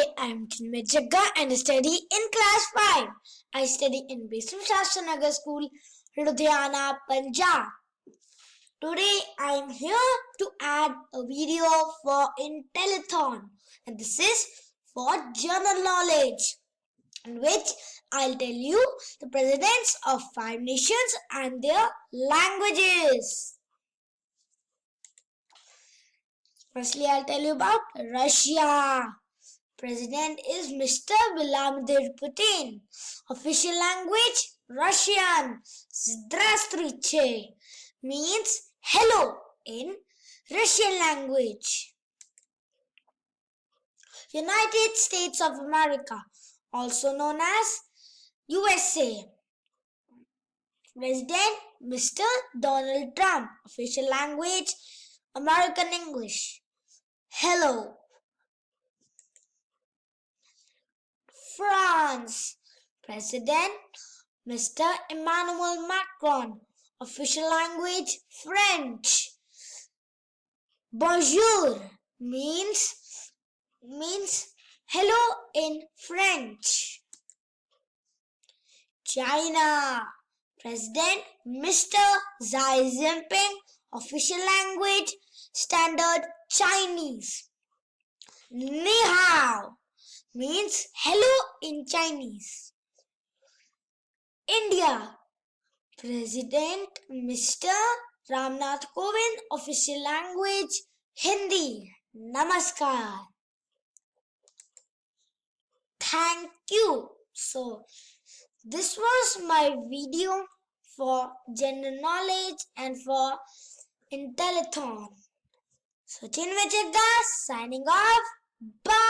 Hi, I'm Chinmay Jagga and I study in class 5. I study in Bisram Shastranagar School, Ludhiana, Punjab. Today I'm here to add a video for Intellithon, and this is for general knowledge, in which I'll tell you the presidents of 5 nations and their languages. Firstly, I'll tell you about Russia. President is Mr. Vladimir Putin. Official language Russian. Здравствуйте means hello in Russian language. United States of America, also known as USA. President Mr. Donald Trump. Official language American English. Hello. France. President Mr. Emmanuel Macron. Official language French. Bonjour means hello in French. China. President Mr. Xi Jinping. Official language Standard Chinese. Ni hao means hello in Chinese. India. President Mr. Ramnath Kovind. Official language Hindi. Namaskar. Thank you. So this was my video for general knowledge and for Intellithon. So Chinmay Jagga signing off. Bye.